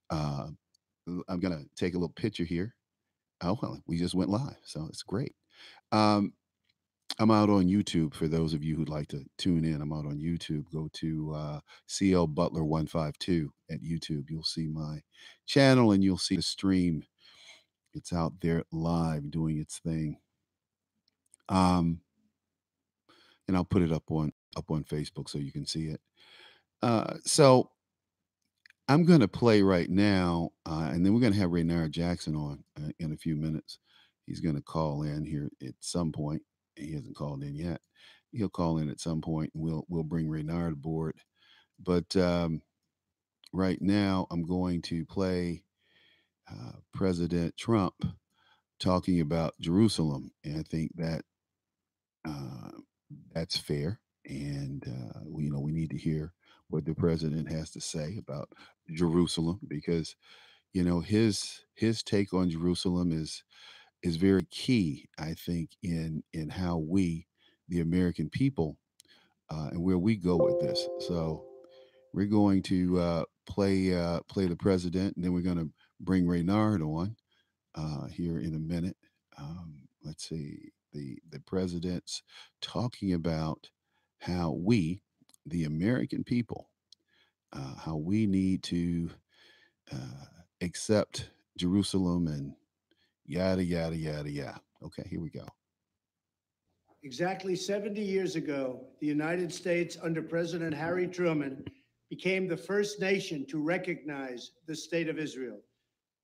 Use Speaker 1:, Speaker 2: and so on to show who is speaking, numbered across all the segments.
Speaker 1: Uh, I'm gonna take a little picture here. Oh, well, we just went live, so it's great. Um, I'm out on YouTube for those of you who'd like to tune in. I'm out on YouTube. Go to CL Butler 152 at YouTube. You'll see my channel and you'll see the stream. It's out there live doing its thing. Um, and I'll put it up on Facebook so you can see it. So I'm going to play right now, and then we're going to have Raynard Jackson on in a few minutes. He's going to call in here at some point. He hasn't called in yet. He'll call in at some point, and we'll bring Raynard aboard. But right now, I'm going to play President Trump talking about Jerusalem, and I think that uh, that's fair. And we need to hear what the president has to say about Jerusalem because his take on Jerusalem is very key, I think, in how we, the American people, and where we go with this. So we're going to play the president, and then we're going to bring Raynard on here in a minute. Let's see, the president's talking about how we, the American people, how we need to uh, accept Jerusalem and yada yada yada yada. Okay, here we go.
Speaker 2: Exactly 70 years ago, the United States, under President Harry Truman, became the first nation to recognize the State of Israel.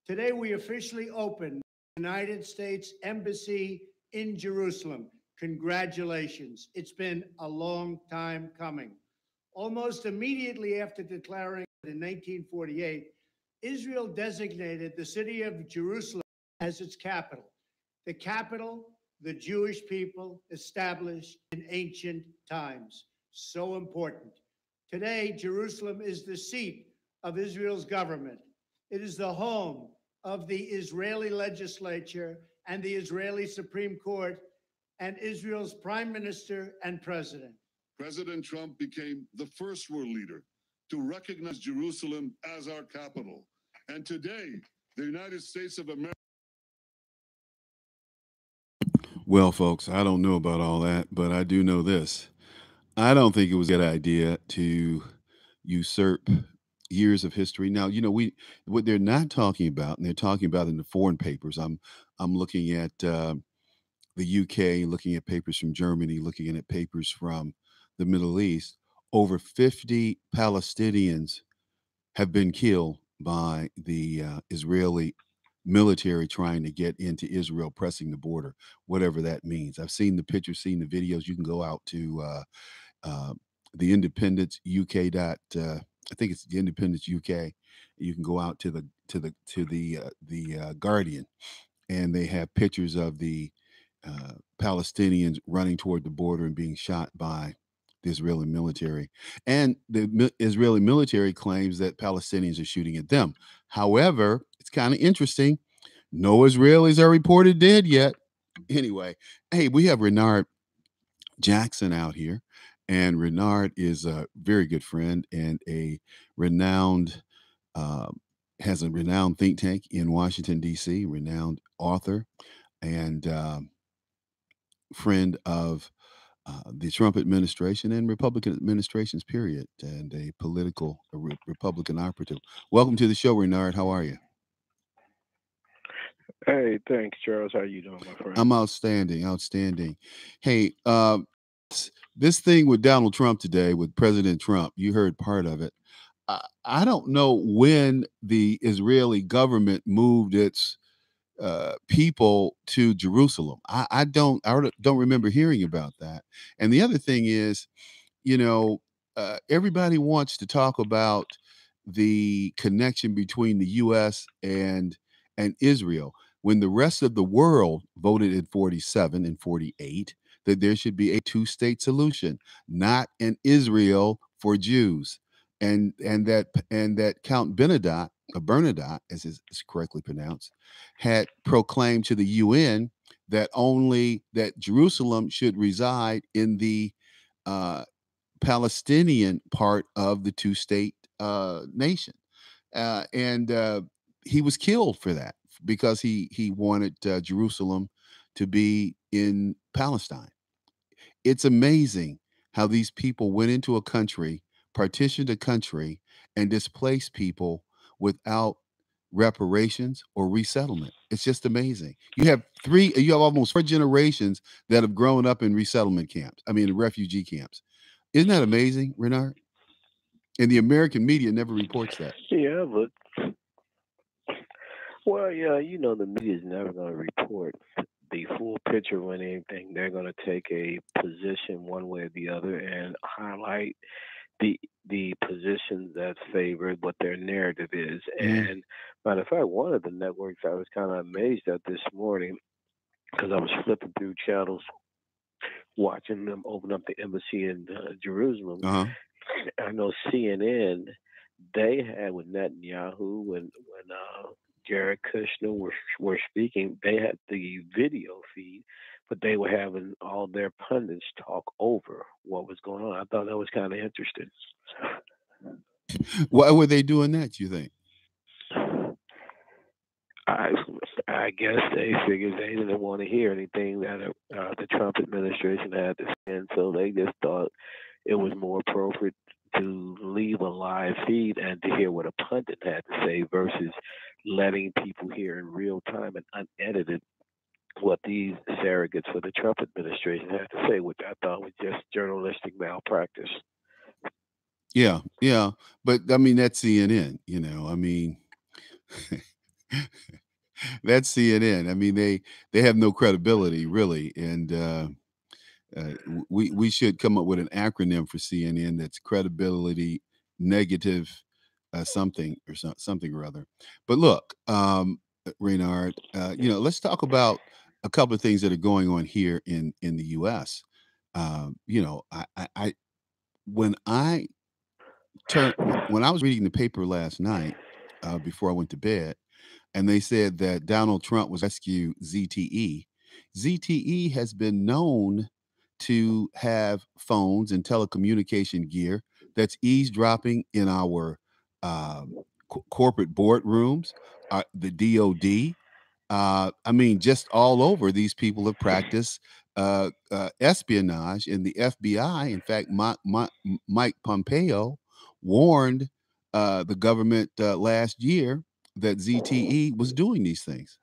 Speaker 2: Today, we officially open the United States Embassy in Jerusalem. Congratulations. It's been a long time coming. Almost immediately after declaring in 1948, Israel designated the city of Jerusalem as its capital. The capital the Jewish people established in ancient times. So important. Today, Jerusalem is the seat of Israel's government. It is the home of the Israeli legislature and the Israeli Supreme Court and Israel's prime minister and president.
Speaker 3: President Trump became the first world leader to recognize Jerusalem as our capital. And today, the United States of America.
Speaker 1: Well, folks, I don't know about all that, but I do know this. I don't think it was a good idea to usurp years of history. Now, we what they're not talking about, and they're talking about in the foreign papers. I'm looking at the UK, looking at papers from Germany, looking at papers from the Middle East. Over 50 Palestinians have been killed by the Israeli military trying to get into Israel, pressing the border, whatever that means. I've seen the pictures, seen the videos. You can go out to uh, the Independence UK I think it's the Independence UK. You can go out to the Guardian, and they have pictures of the Palestinians running toward the border and being shot by the Israeli military. And the Israeli military claims that Palestinians are shooting at them. However, it's kind of interesting. No Israelis are reported dead yet. Anyway, hey, we have Raynard Jackson out here. And Raynard is a very good friend and a renowned, uh, has a renowned think tank in Washington, D.C., renowned author and friend of the Trump administration and Republican administrations, period, and a Republican operative. Welcome to the show, Raynard. How are you?
Speaker 4: Hey, thanks, Charles. How you doing, my friend?
Speaker 1: I'm outstanding, outstanding. Hey, this thing with Donald Trump today, with President Trump, you heard part of it. I don't know when the Israeli government moved its people to Jerusalem. I don't remember hearing about that. And the other thing is, you know, everybody wants to talk about the connection between the U.S. and Israel when the rest of the world voted in 47 and 48 that there should be a two-state solution, not an Israel for Jews, and that Count Bernadotte, or Bernadotte, as is correctly pronounced, had proclaimed to the UN that only that Jerusalem should reside in the uh, Palestinian part of the two-state nation. and he was killed for that because he wanted Jerusalem to be in Palestine. It's amazing how these people went into a country, partitioned a country, and displaced people without reparations or resettlement. It's just amazing. You have almost 4 generations that have grown up in resettlement camps. I mean, in refugee camps. Isn't that amazing, Renard? And the American media never reports that.
Speaker 4: Yeah, but well, yeah, the media is never going to report the full picture on anything. They're going to take a position one way or the other and highlight the position that's favored what their narrative is.
Speaker 1: Mhm.
Speaker 4: And matter of fact, one of the networks I was kind of amazed at this morning because I was flipping through channels, watching them open up the embassy in Jerusalem.
Speaker 1: Uh-huh.
Speaker 4: I know CNN, they had with Netanyahu when Jared Kushner were speaking, they had the video feed, but they were having all their pundits talk over what was going on. I thought that was kind of interesting.
Speaker 1: Why were they doing that, you think?
Speaker 4: I I guess they figured they didn't want to hear anything that the Trump administration had to say, and so they just thought it was more appropriate to leave a live feed and to hear what a pundit had to say versus letting people hear in real time and unedited what these surrogates for the Trump administration had to say, which I thought was just journalistic malpractice.
Speaker 1: Yeah, yeah. But I mean, that's CNN, I mean, that's CNN. I mean, they have no credibility really. And we should come up with an acronym for CNN that's credibility negative something or something or other. But look, Raynard, let's talk about a couple of things that are going on here in the U.S. I when I when I was reading the paper last night before I went to bed, and they said that Donald Trump was rescue ZTE. ZTE has been known to have phones and telecommunication gear that's eavesdropping in our corporate boardrooms, the DoD. I mean, just all over, these people have practiced espionage in the FBI. In fact, Mike Pompeo warned the government last year that ZTE was doing these things.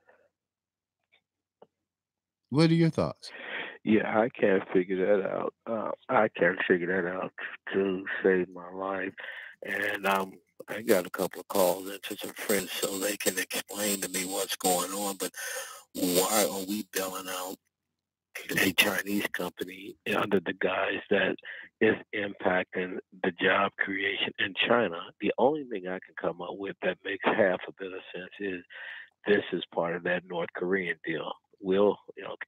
Speaker 1: What are your thoughts?
Speaker 4: Yeah, I can't figure that out. I can't figure that out to save my life. And I got a couple of calls into some friends so they can explain to me what's going on. But why are we bailing out a Chinese company under the guise that is impacting the job creation in China? The only thing I can come up with that makes half a bit of sense is this is part of that North Korean deal.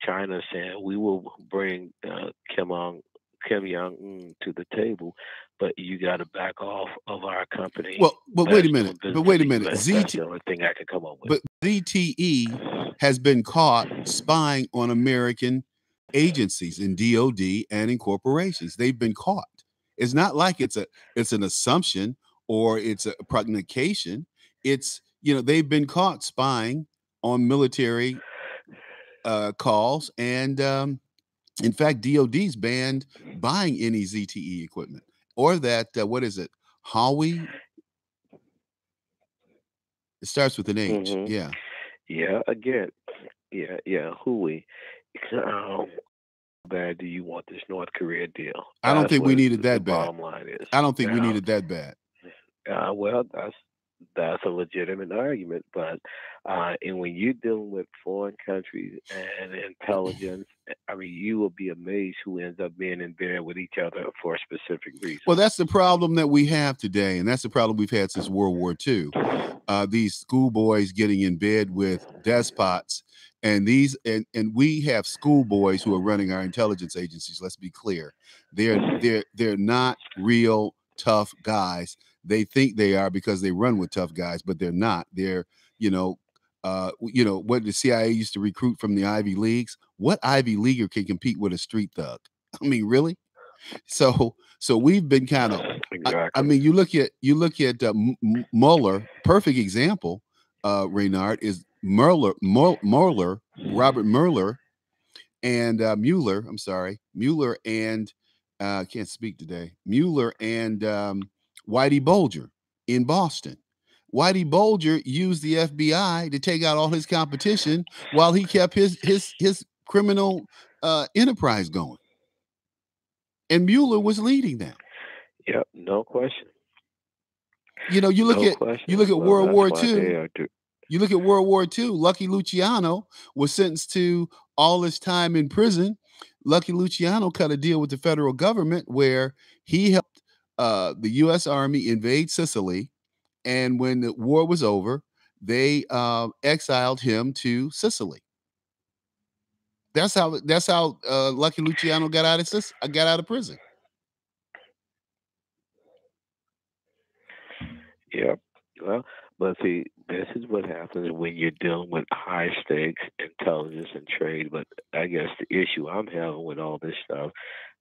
Speaker 4: China saying we will bring Kim Jong Un to the table, but you got to back off of our company.
Speaker 1: Well, but wait a minute. But wait a minute.
Speaker 4: That's the only thing I can come up with.
Speaker 1: But ZTE has been caught spying on American agencies in DoD and in corporations. They've been caught. It's not like it's an assumption or it's a prognostication. It's they've been caught spying on military calls, and in fact, DoD's banned buying any ZTE equipment or that what is it, Howie? It starts with an H.
Speaker 4: Mhm.
Speaker 1: Yeah.
Speaker 4: Yeah, again, yeah, Hui. How bad do you want this North Korea deal?
Speaker 1: I don't think we needed
Speaker 4: The
Speaker 1: that bad.
Speaker 4: bottom line is.
Speaker 1: I don't think we
Speaker 4: Now,
Speaker 1: needed that bad.
Speaker 4: well, that's a legitimate argument, but and when you're dealing with foreign countries and intelligence, I mean, you will be amazed who ends up being in bed with each other for a specific reason.
Speaker 1: Well, that's the problem that we have today, and that's the problem we've had since World War II. These schoolboys getting in bed with despots, and we have schoolboys who are running our intelligence agencies. Let's be clear, they're not real tough guys. They think they are because they run with tough guys, but they're not. They're what the CIA used to recruit from the Ivy Leagues. What Ivy Leaguer can compete with a street thug? I mean, really? So So we've been kind of.
Speaker 4: Exactly.
Speaker 1: I mean, you look at Mueller. Perfect example. Raynard is Mueller, Robert Mueller, and Mueller. I'm sorry, Mueller and I can't speak today. Mueller and Whitey Bulger in Boston. Whitey Bulger used the FBI to take out all his competition while he kept his criminal enterprise going, and Mueller was leading that.
Speaker 4: Yep, no question.
Speaker 1: You know, you look
Speaker 4: No
Speaker 1: at
Speaker 4: question. Well,
Speaker 1: World
Speaker 4: that's
Speaker 1: War
Speaker 4: why
Speaker 1: II.
Speaker 4: they are
Speaker 1: You look at World War II. Lucky Luciano was sentenced to all his time in prison. Lucky Luciano cut a deal with the federal government where he helped the U.S. Army invade Sicily, and when the war was over, they exiled him to Sicily. That's how Lucky Luciano got out of prison.
Speaker 4: Yep. Well, but see, this is what happens when you're dealing with high stakes intelligence and trade. But I guess the issue I'm having with all this stuff,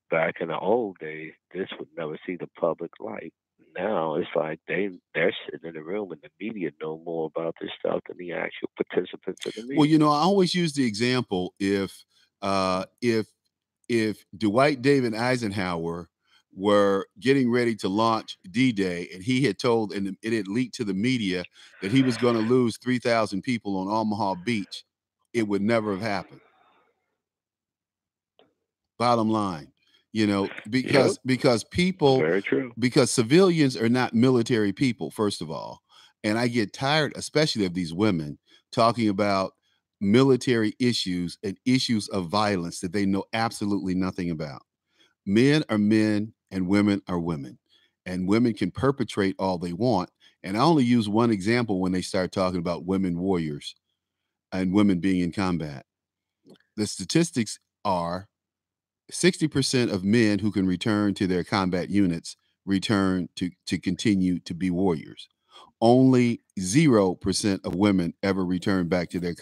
Speaker 4: back in the old days, this would never see the public light. Now it's like they're sitting in the room and the media know more about this stuff than the actual participants in the meeting.
Speaker 1: Well, you know, I always use the example if Dwight David Eisenhower were getting ready to launch D-Day and he had told, and it had leaked to the media that he was going to lose 3,000 people on Omaha Beach, it would never have happened. Bottom line, you know, because people,
Speaker 4: Very true.
Speaker 1: because civilians are not military people, first of all. And I get tired, especially of these women talking about military issues and issues of violence that they know absolutely nothing about. Men are men and women are women, and women can perpetrate all they want. And I only use one example when they start talking about women warriors and women being in combat. The statistics are 60% of men who can return to their combat units return to continue to be warriors. Only 0% of women ever return back to their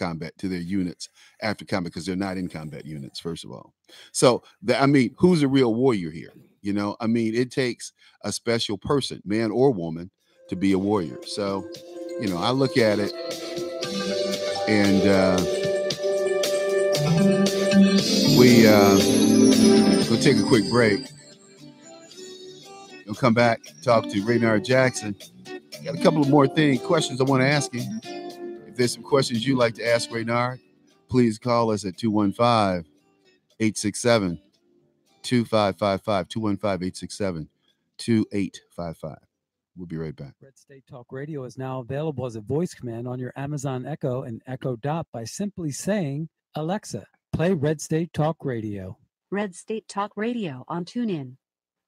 Speaker 1: units after combat because they're not in combat units, first of all. So, I mean, who's a real warrior here? You know, I mean, it takes a special person, man or woman, to be a warrior. So, you know, I look at it and we'll take a quick break. We'll come back, talk to Raynard Jackson. Got a couple of more questions I want to ask you. If there's some questions you'd like to ask Raynard, please call us at 215-867-2555, 215-867-2855. We'll be right back.
Speaker 5: Red State Talk Radio is now available as a voice command on your Amazon Echo and Echo Dot by simply saying, Alexa, play Red State Talk Radio.
Speaker 6: Red State Talk Radio on TuneIn.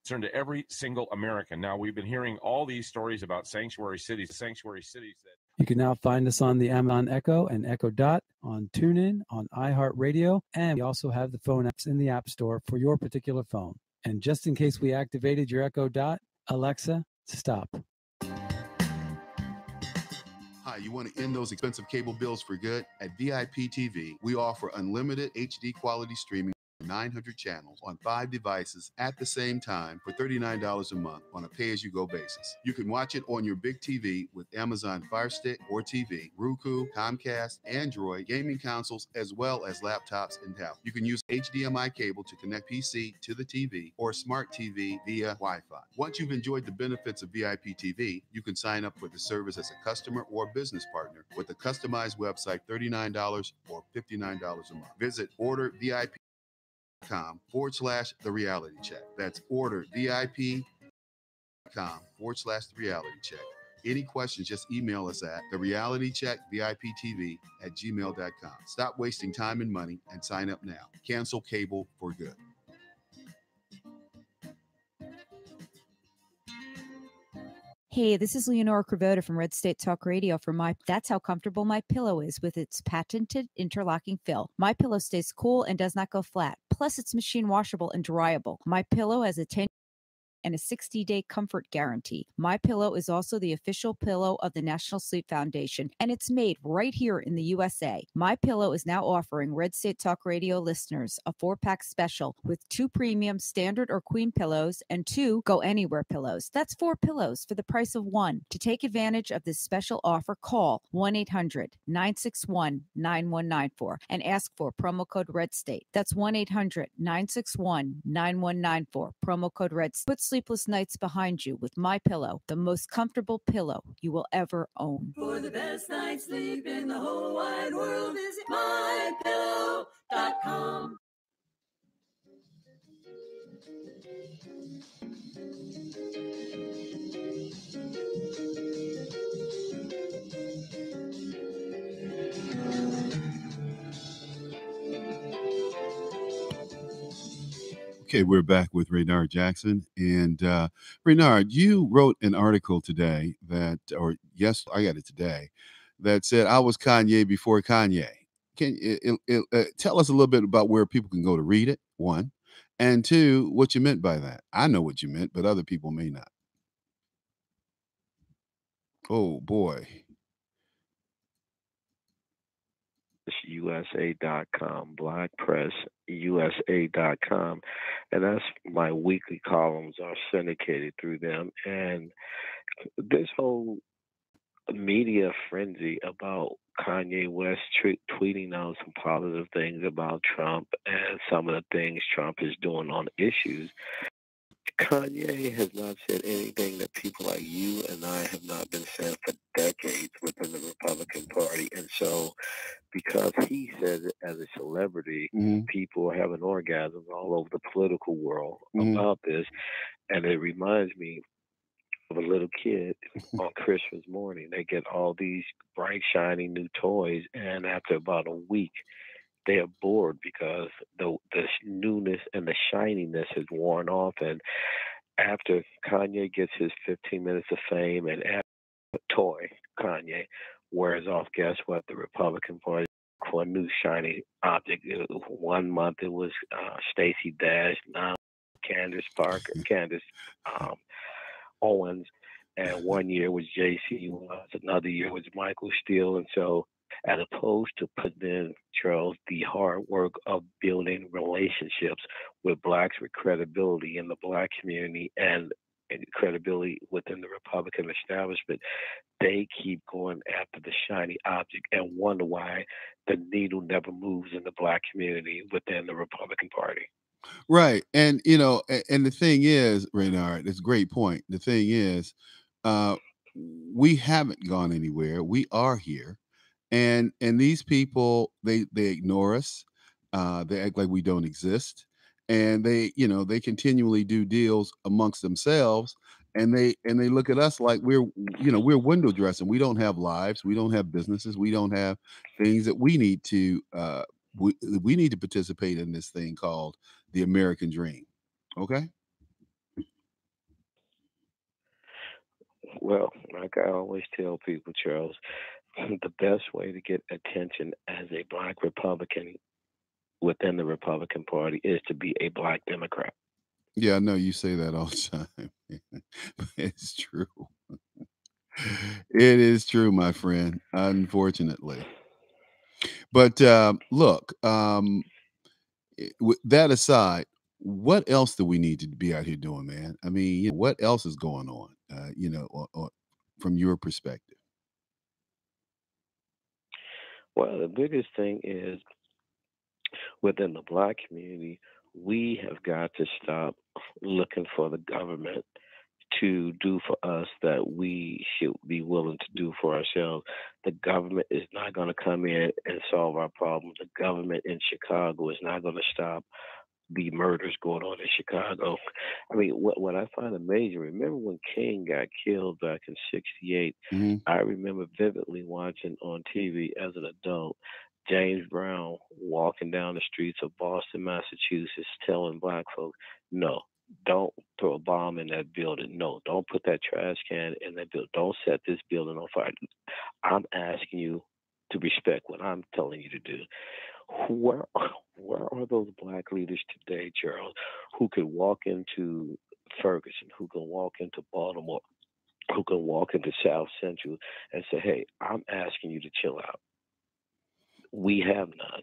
Speaker 7: Concern to every single American. Now, we've been hearing all these stories about sanctuary cities that
Speaker 5: You can now find us on the Amazon Echo and Echo Dot, on TuneIn, on iHeartRadio, and we also have the phone apps in the App Store for your particular phone. And just in case we activated your Echo Dot, Alexa, stop.
Speaker 1: Hi, you want to end those expensive cable bills for good? At VIP TV, we offer unlimited HD quality streaming. 900 channels on 5 devices at the same time for $39 a month on a pay-as-you-go basis. You can watch it on your big TV with Amazon Fire Stick or TV, Roku, Comcast, Android, gaming consoles, as well as laptops and tablets. You can use HDMI cable to connect PC to the TV or smart TV via Wi-Fi. Once you've enjoyed the benefits of VIP TV, you can sign up for the service as a customer or business partner with a customized website, $39 or $59 a month. Visit ordervip.com/the reality check. That's ordervip.com/the reality check. Any questions, just email us at therealitycheckviptv@gmail.com. Stop wasting time and money and sign up now. Cancel cable for good.
Speaker 8: Hey, this is Leonora Cravota from Red State Talk Radio for That's how comfortable my pillow is with its patented interlocking fill. My pillow stays cool and does not go flat. Plus, it's machine washable and dryable. My pillow has a 10 and a 60-day comfort guarantee. My Pillow is also the official pillow of the National Sleep Foundation, and it's made right here in the USA. My Pillow is now offering Red State Talk Radio listeners a 4-pack special with 2 premium standard or queen pillows and 2 go anywhere pillows. That's 4 pillows for the price of 1. To take advantage of this special offer, call 1-800-961-9194 and ask for promo code Red State. That's 1-800-961-9194. Promo code Red State. Put sleepless nights behind you with My Pillow, the most comfortable pillow you will ever own.
Speaker 9: For the best night's sleep in the whole wide world, visit mypillow.com.
Speaker 1: Okay, we're back with Raynard Jackson. And Raynard, you wrote an article today that, or yes, I got it today, that said, I was Kanye before Kanye. Can tell us a little bit about where people can go to read it, one, and two, what you meant by that? I know what you meant, but other people may not. Oh, boy.
Speaker 4: USA.com, Black Press USA.com, and that's my weekly columns are syndicated through them. And this whole media frenzy about Kanye West tweeting out some positive things about Trump and some of the things Trump is doing on issues. Kanye has not said anything that people like you and I have not been saying for decades within the Republican Party. And so because he says it as a celebrity, people are having orgasms all over the political world about this. And it reminds me of a little kid on Christmas morning. They get all these bright, shiny new toys, and after about a week, they are bored because the newness and the shininess has worn off. And after Kanye gets his 15 minutes of fame and after toy Kanye wears off, guess what? The Republican Party for a new shiny object. 1 month it was Stacey Dash, now Candace Owens, and 1 year was J.C. Watts, another year was Michael Steele. And so as opposed to putting in, Charles, the hard work of building relationships with blacks with credibility in the black community and credibility within the Republican establishment, they keep going after the shiny object and wonder why the needle never moves in the black community within the Republican Party.
Speaker 1: Right. And, and the thing is, Raynard, it's a great point. The thing is, we haven't gone anywhere. We are here. And these people, they ignore us. They act like we don't exist. And they continually do deals amongst themselves. And they look at us like we're window dressing. We don't have lives. We don't have businesses. We don't have things that we need to we need to participate in this thing called the American dream. Okay.
Speaker 4: Well, like I always tell people, Charles, the best way to get attention as a black Republican within the Republican Party is to be a black Democrat.
Speaker 1: Yeah, I know you say that all the time. But it's true. It is true, my friend, unfortunately. But look, with that aside, what else do we need to be out here doing, man? I mean, what else is going on, or from your perspective?
Speaker 4: Well, the biggest thing is within the black community, we have got to stop looking for the government to do for us that we should be willing to do for ourselves. The government is not going to come in and solve our problems. The government in Chicago is not going to stop the murders going on in Chicago. I mean, what I find amazing, remember when King got killed back in '68? I remember vividly watching on TV as an adult James Brown walking down the streets of Boston, Massachusetts, telling black folks, no, don't throw a bomb in that building. No, don't put that trash can in that building. Don't set this building on fire. I'm asking you to respect what I'm telling you to do. Where are those black leaders today, Charles, who could walk into Ferguson, who can walk into Baltimore, who can walk into South Central and say, "Hey, I'm asking you to chill out." We have none.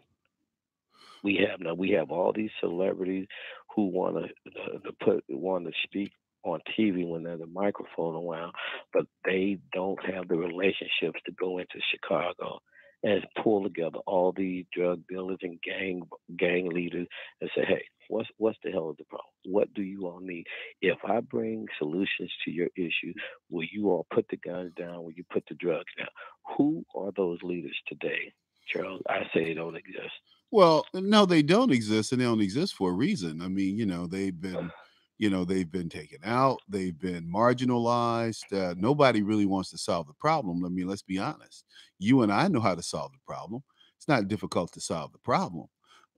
Speaker 4: We have none. We have all these celebrities who want to speak on TV when there's a microphone around, but they don't have the relationships to go into Chicago and pull together all these drug dealers and gang leaders and say, "Hey, what's the hell is the problem? What do you all need? If I bring solutions to your issue, will you all put the guns down? Will you put the drugs down?" Who are those leaders today, Charles? I say they don't exist.
Speaker 1: Well, no, they don't exist, and they don't exist for a reason. I mean, they've been taken out, they've been marginalized. Nobody really wants to solve the problem. I mean, let's be honest. You and I know how to solve the problem. It's not difficult to solve the problem.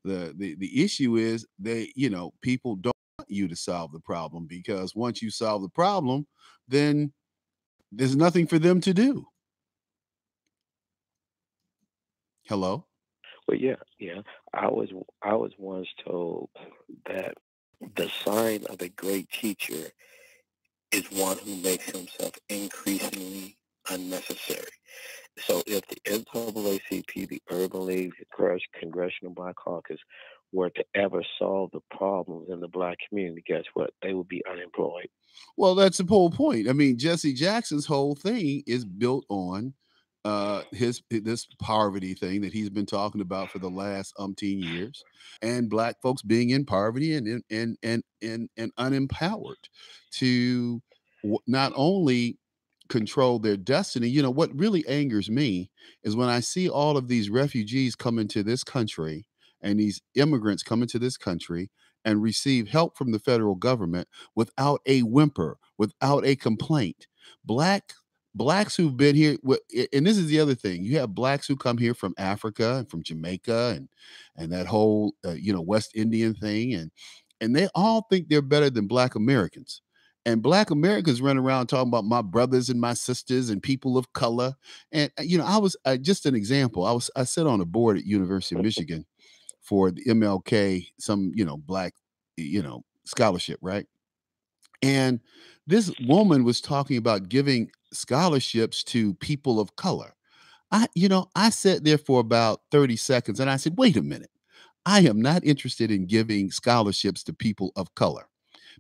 Speaker 1: The issue is people don't want you to solve the problem, because once you solve the problem, then there's nothing for them to do. Hello?
Speaker 4: Well, yeah. I was once told that the sign of a great teacher is one who makes himself increasingly unnecessary. So if the NAACP, the Urban League, the Congressional Black Caucus were to ever solve the problems in the black community, guess what? They would be unemployed.
Speaker 1: Well, that's the whole point. I mean, Jesse Jackson's whole thing is built on his this poverty thing that he's been talking about for the last umpteen years, and black folks being in poverty and unempowered to not only control their destiny. You know what really angers me is when I see all of these refugees come into this country and these immigrants come into this country and receive help from the federal government without a whimper, without a complaint. Blacks who've been here, and this is the other thing. You have blacks who come here from Africa and from Jamaica and that whole West Indian thing, and they all think they're better than Black Americans. And Black Americans run around talking about my brothers and my sisters and people of color. And I was just an example. I sat on a board at University of Michigan for the MLK, some black scholarship, right? And this woman was talking about giving scholarships to people of color. I sat there for about 30 seconds and I said, wait a minute. I am not interested in giving scholarships to people of color.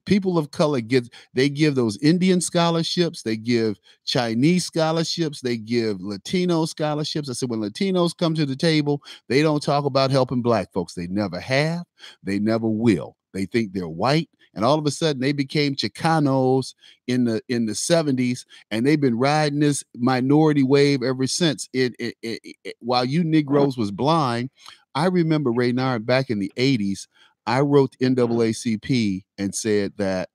Speaker 1: People of color give those Indian scholarships, they give Chinese scholarships, they give Latino scholarships. I said, when Latinos come to the table, they don't talk about helping black folks. They never have, they never will. They think they're white, and all of a sudden they became Chicanos in the 70s, and they've been riding this minority wave ever since. While you Negroes was blind, I remember Raynard back in the 80s. I wrote NAACP and said that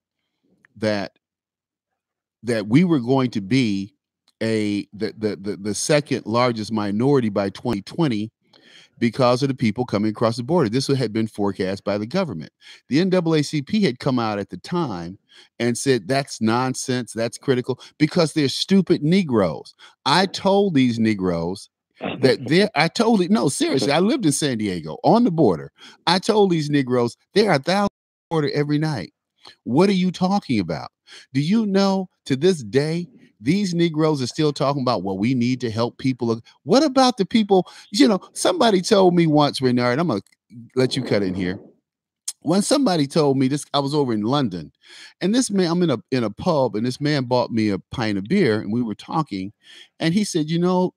Speaker 1: we were going to be the second largest minority by 2020 because of the people coming across the border. This had been forecast by the government. The NAACP had come out at the time and said that's nonsense, that's critical, because they're stupid Negroes. I told these Negroes no, seriously, I lived in San Diego on the border. I told these Negroes there are thousands on the border every night. What are you talking about? Do you know to this day, these Negroes are still talking about, well, we need to help people. What about the people? Somebody told me once, Raynard, I'm going to let you cut in here. When somebody told me this, I was over in London, and this man, I'm in a pub, and this man bought me a pint of beer, and we were talking, and he said,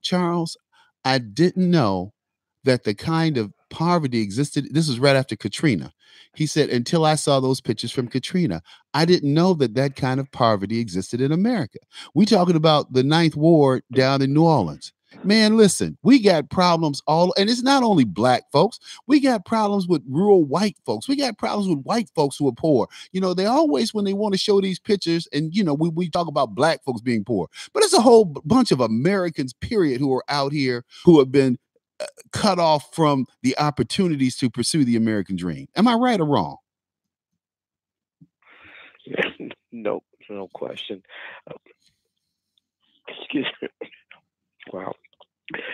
Speaker 1: Charles, I didn't know that the kind of poverty existed. This was right after Katrina. He said, until I saw those pictures from Katrina, I didn't know that kind of poverty existed in America. We talking about the Ninth Ward down in New Orleans. Man, listen, we got problems and it's not only black folks. We got problems with rural white folks. We got problems with white folks who are poor. They always, when they want to show these pictures, and we talk about black folks being poor, but it's a whole bunch of Americans, period, who are out here who have been cut off from the opportunities to pursue the American dream. Am I right or wrong?
Speaker 4: No question. Excuse me. Wow.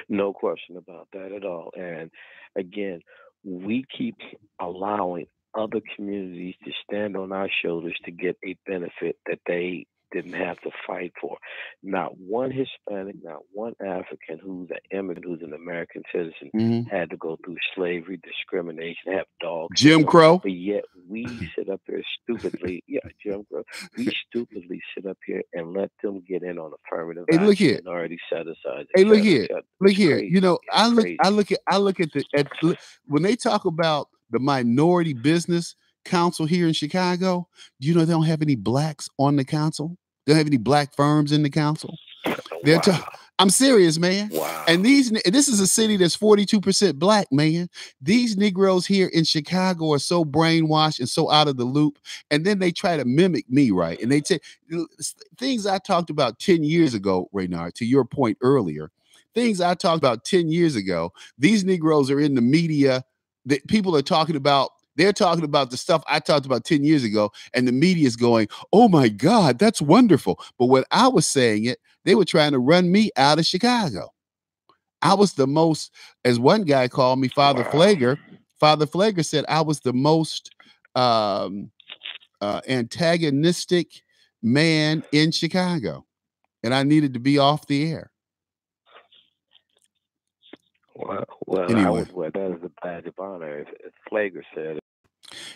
Speaker 4: No question about that at all. And again, we keep allowing other communities to stand on our shoulders to get a benefit that they didn't have to fight for. Not one Hispanic, not one African who's an immigrant, who's an American citizen,
Speaker 1: Mhm.
Speaker 4: had to go through slavery, discrimination, have dogs.
Speaker 1: Jim Crow.
Speaker 4: But yet we sit up here stupidly, Jim Crow. We stupidly sit up here and let them get in on affirmative
Speaker 1: Hey, look
Speaker 4: action
Speaker 1: here.
Speaker 4: and already set aside.
Speaker 1: Hey, look here. Look
Speaker 4: It's
Speaker 1: here.
Speaker 4: crazy.
Speaker 1: You know,
Speaker 4: It's crazy.
Speaker 1: I look at when they talk about the Minority Business Council here in Chicago. Do you know they don't have any blacks on the council? They don't have any black firms in the council. They're I'm serious, man.
Speaker 4: Wow.
Speaker 1: And this is a city that's 42% black, man. These Negroes here in Chicago are so brainwashed and so out of the loop. And then they try to mimic me, right? And they say things I talked about 10 years ago, Raynard, to your point earlier, things I talked about 10 years ago. These Negroes are in the media that people are talking about. They're talking about the stuff I talked about 10 years ago, and the media is going, oh my God, that's wonderful. But when I was saying it, they were trying to run me out of Chicago. I was the most, as one guy called me, Father Flager. Father Flager said I was the most antagonistic man in Chicago, and I needed to be off the air.
Speaker 4: Well,
Speaker 1: Anyway.
Speaker 4: I would wear that as a badge of honor if Flager said it.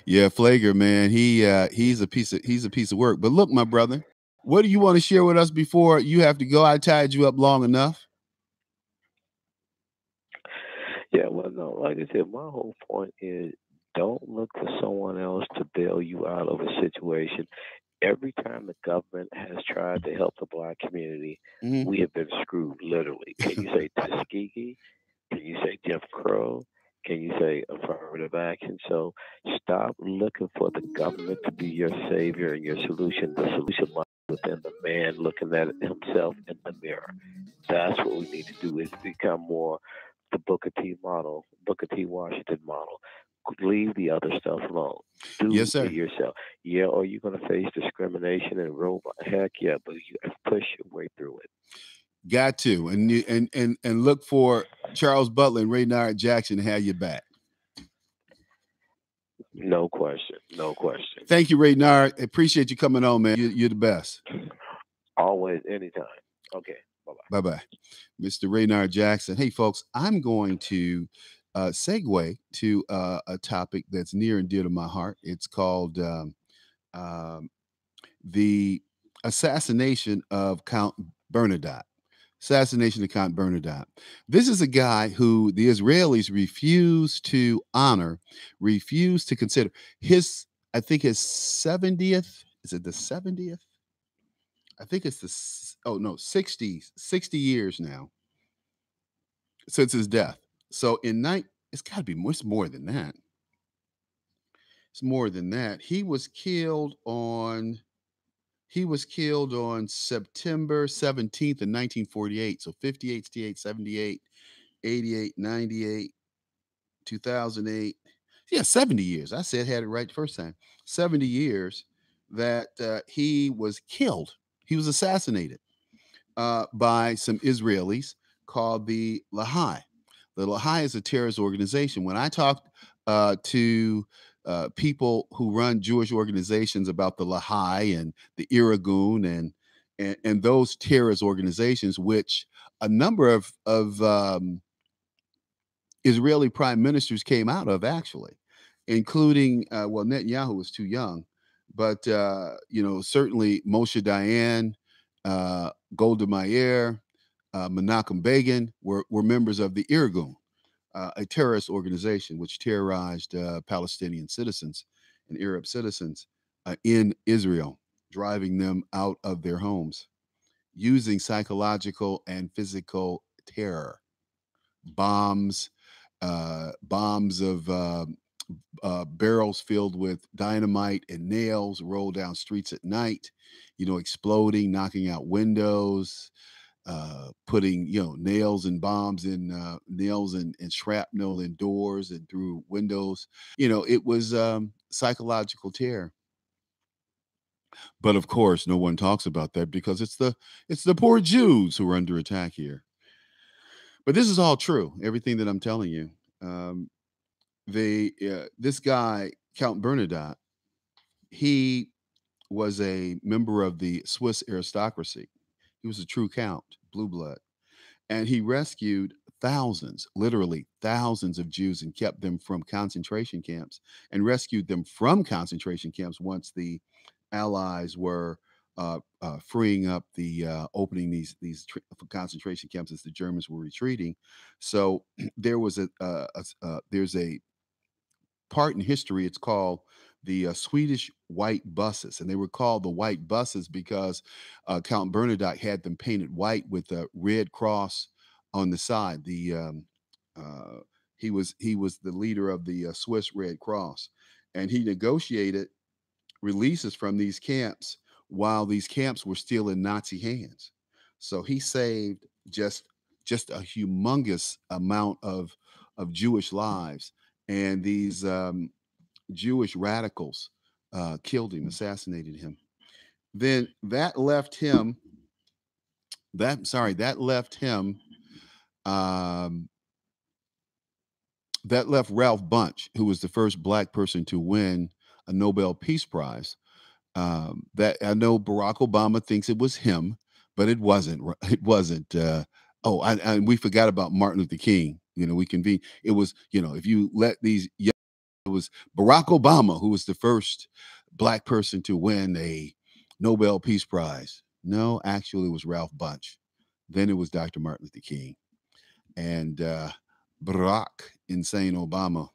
Speaker 1: Yeah, Flager, man, he's a piece of work. But look, my brother, what do you want to share with us before you have to go? I tied you up long enough.
Speaker 4: Yeah, well, no, like I said, my whole point is don't look to someone else to bail you out of a situation. Every time the government has tried to help the black community, we have been screwed, literally. Can you say Tuskegee? Can you say Jim Crow? Can you say affirmative action? So stop looking for the government to be your savior and your solution. The solution lies within the man looking at himself in the mirror. That's what we need to do, is become more the Booker T model, Booker T. Washington model. Leave the other stuff alone. Do
Speaker 1: Yes, sir.
Speaker 4: it yourself. Yeah, are you going to face discrimination and robot? Heck yeah, but you push your way through it.
Speaker 1: Got to, and look for Charles Butler and Raynard Jackson to have your back.
Speaker 4: No question. No question.
Speaker 1: Thank you, Raynard. Appreciate you coming on, man. You're the best.
Speaker 4: Always, anytime. Okay. Bye-bye.
Speaker 1: Bye-bye. Mr. Raynard Jackson. Hey, folks, I'm going to segue to a topic that's near and dear to my heart. It's called the assassination of Count Bernadotte. Assassination of Count Bernadotte. This is a guy who the Israelis refused to honor, refused to consider. I think his 70th, is it the 70th? I think it's 60 years now since his death. So it's got to be more, it's more than that. It's more than that. He was killed on September 17th in 1948. So 58, 68, 78, 88, 98, 2008. Yeah, 70 years. I had it right the first time. 70 years that he was killed. He was assassinated by some Israelis called the Lahai. The Lahai is a terrorist organization. When I talk to people who run Jewish organizations about the Lahai and the Irgun and those terrorist organizations, which a number of Israeli prime ministers came out of, actually, including Netanyahu was too young, but certainly Moshe Dayan, Golda Meir, Menachem Begin were members of the Irgun, a terrorist organization which terrorized Palestinian citizens and Arab citizens in Israel, driving them out of their homes, using psychological and physical terror, bombs of barrels filled with dynamite and nails rolled down streets at night, exploding, knocking out windows, putting nails and bombs in nails and shrapnel in doors and through windows. It was psychological terror. But of course, no one talks about that because it's the poor Jews who are under attack here. But this is all true. Everything that I'm telling you. This guy Count Bernadotte, he was a member of the Swiss aristocracy. He was a true count, blue blood, and he rescued thousands, literally thousands of Jews and kept them from concentration camps and rescued them from concentration camps once the Allies were freeing up the opening concentration camps as the Germans were retreating. So there was there's a part in history. It's called the Swedish white buses, and they were called the white buses because Count Bernadotte had them painted white with a red cross on the side. He was the leader of the Swiss Red Cross, and he negotiated releases from these camps while these camps were still in Nazi hands. So he saved just a humongous amount of Jewish lives, and these Jewish radicals killed him, assassinated him. Then that left him. That left him. That left Ralph Bunche, who was the first black person to win a Nobel Peace Prize. That I know Barack Obama thinks it was him, but it wasn't. It wasn't. And we forgot about Martin Luther King. We convene. It was. If you let these. It was Barack Obama who was the first black person to win a Nobel Peace Prize. No, actually, it was Ralph Bunche. Then it was Dr. Martin Luther King, and Barack Insane Obama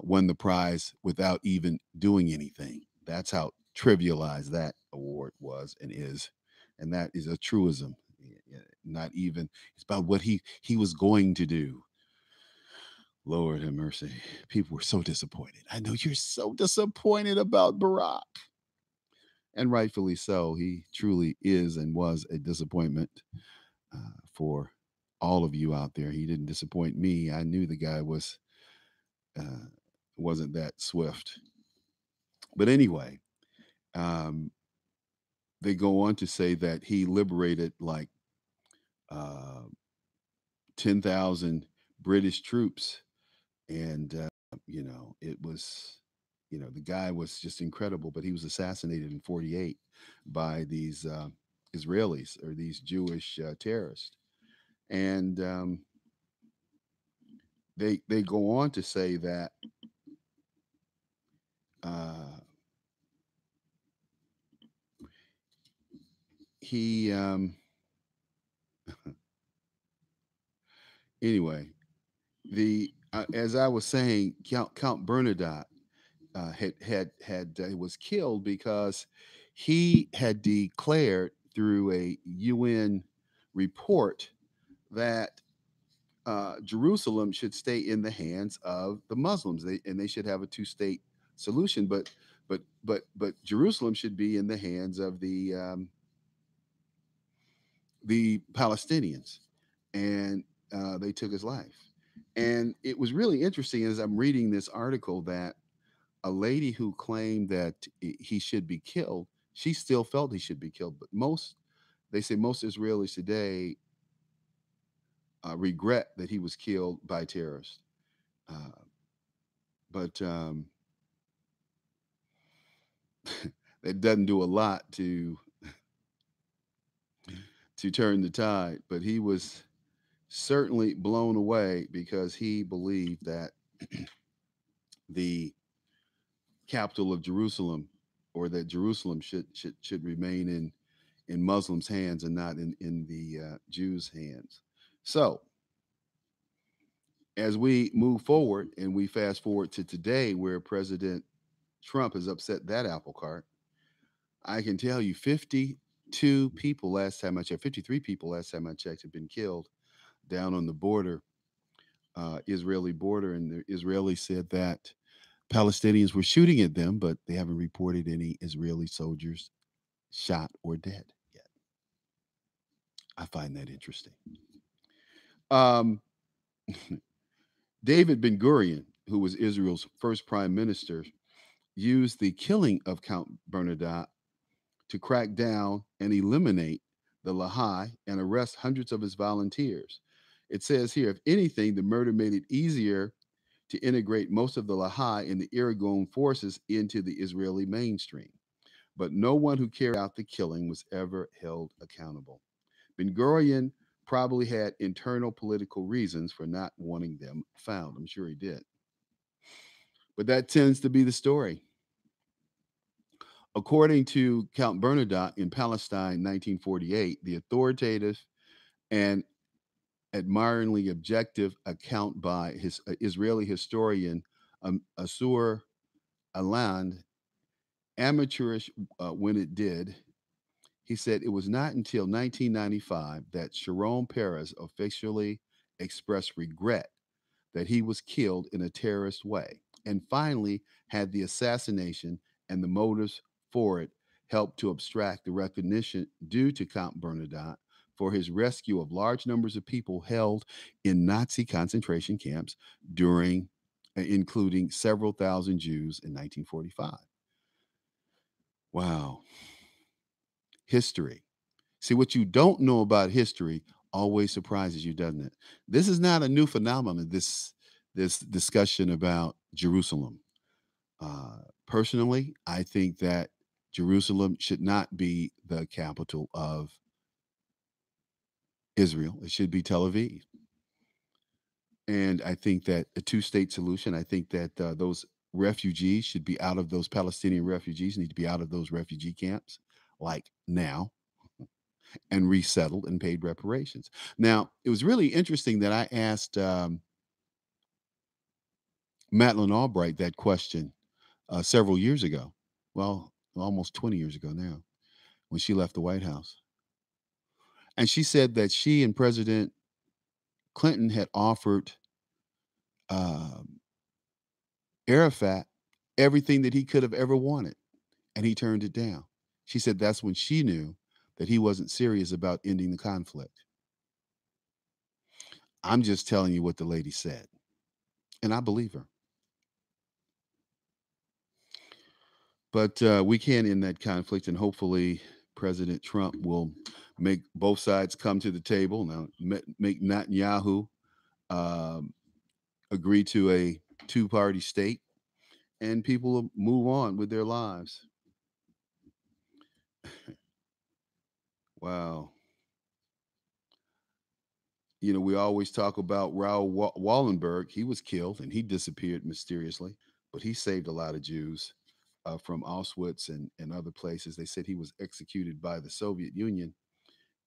Speaker 1: won the prize without even doing anything. That's how trivialized that award was and is, and that is a truism. Not even. It's about what he was going to do. Lord have mercy. People were so disappointed. I know you're so disappointed about Barack. And rightfully so. He truly is and was a disappointment for all of you out there. He didn't disappoint me. I knew the guy wasn't that swift. But anyway, they go on to say that he liberated like 10,000 British troops. And, it was, the guy was just incredible, but he was assassinated in 48 by these Israelis or these Jewish terrorists. And they go on to say that he, anyway, as I was saying, Count Bernadotte was killed because he had declared through a UN report that Jerusalem should stay in the hands of the Muslims, and they should have a two-state solution. But Jerusalem should be in the hands of the Palestinians, and they took his life. And it was really interesting as I'm reading this article that a lady who claimed that he should be killed, she still felt he should be killed. But they say most Israelis today regret that he was killed by terrorists. But that doesn't do a lot to turn the tide. But he was certainly blown away because he believed that the capital of Jerusalem, or that Jerusalem should remain in Muslims' hands and not in the Jews' hands. So as we move forward and we fast forward to today, where President Trump has upset that apple cart, I can tell you 52 people last time I checked, 53 people last time I checked have been killed down on the border, Israeli border. And the Israelis said that Palestinians were shooting at them, but they haven't reported any Israeli soldiers shot or dead yet. I find that interesting. David Ben-Gurion, who was Israel's first prime minister, used the killing of Count Bernadotte to crack down and eliminate the Lahai and arrest hundreds of his volunteers. It says here, if anything, the murder made it easier to integrate most of the Lahai and the Irgun forces into the Israeli mainstream. But no one who carried out the killing was ever held accountable. Ben Gurion probably had internal political reasons for not wanting them found. I'm sure he did. But that tends to be the story. According to Count Bernadotte in Palestine, 1948, the authoritative and admiringly objective account by his Israeli historian Assur Aland, amateurish when it did, he said it was not until 1995 that Sharon Peres officially expressed regret that he was killed in a terrorist way, and finally had the assassination and the motives for it helped to abstract the recognition due to Count Bernadotte for his rescue of large numbers of people held in Nazi concentration camps during, including several thousand Jews in 1945. Wow. History. See, what you don't know about history always surprises you, doesn't it? This is not a new phenomenon, this discussion about Jerusalem. Personally, I think that Jerusalem should not be the capital of Israel. It should be Tel Aviv. And I think that a two-state solution, I think that those refugees should be out of those Palestinian refugees, need to be out of those refugee camps, like now, and resettled and paid reparations. Now, it was really interesting that I asked Madeleine Albright that question several years ago. Well, almost 20 years ago now, when she left the White House. And she said that she and President Clinton had offered Arafat everything that he could have ever wanted, and he turned it down. She said that's when she knew that he wasn't serious about ending the conflict. I'm just telling you what the lady said, and I believe her. But we can end that conflict, and hopefully President Trump will make both sides come to the table. Now, make Netanyahu agree to a two-party state, and people will move on with their lives. Wow. You know, we always talk about Raoul Wallenberg. He was killed and he disappeared mysteriously, but he saved a lot of Jews from Auschwitz and other places. They said he was executed by the Soviet Union,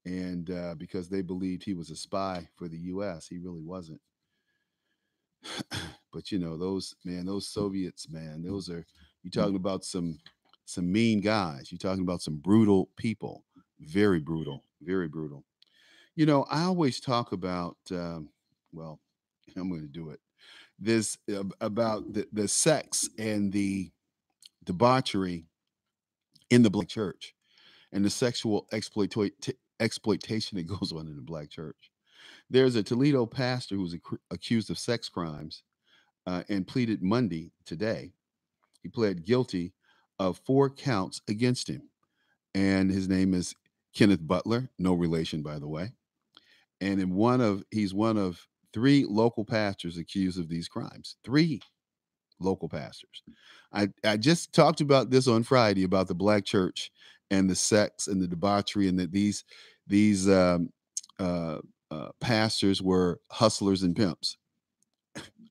Speaker 1: and because they believed he was a spy for the U.S., he really wasn't. But you know, those Soviets, man, those are, you're talking about some mean guys. You're talking about some brutal people, very brutal, very brutal. You know, I always talk about, well, I'm going to do it. This about the sex and the debauchery in the Black church and the sexual exploitation that goes on in the Black church. There's a Toledo pastor who was accused of sex crimes and pleaded Monday today. He pled guilty of 4 counts against him. And his name is Kenneth Butler, no relation, by the way. And he's one of 3 local pastors accused of these crimes. 3 local pastors. I just talked about this on Friday about the Black church and the sex and the debauchery, and that these pastors were hustlers and pimps.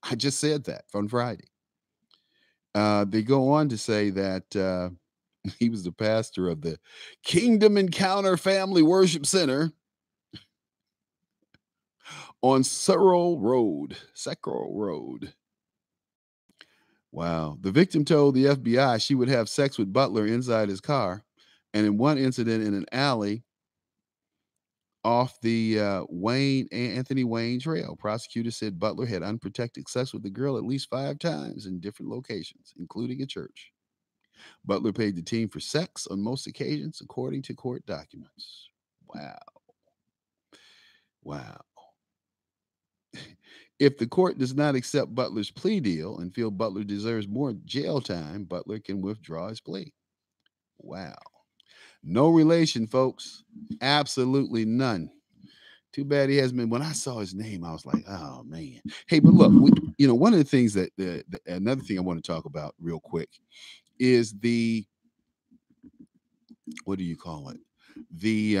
Speaker 1: I just said that on Friday. They go on to say that he was the pastor of the Kingdom Encounter Family Worship Center on Searle Road. Wow. The victim told the FBI she would have sex with Butler inside his car. And in one incident in an alley off the Anthony Wayne Trail, prosecutors said Butler had unprotected sex with the girl at least 5 times in different locations, including a church. Butler paid the team for sex on most occasions, according to court documents. Wow. Wow. If the court does not accept Butler's plea deal and feel Butler deserves more jail time, Butler can withdraw his plea. Wow. No relation, folks. Absolutely none. Too bad he hasn't been. When I saw his name, I was like, oh man. Hey, but look, one of the things that another thing I want to talk about real quick is the, what do you call it? The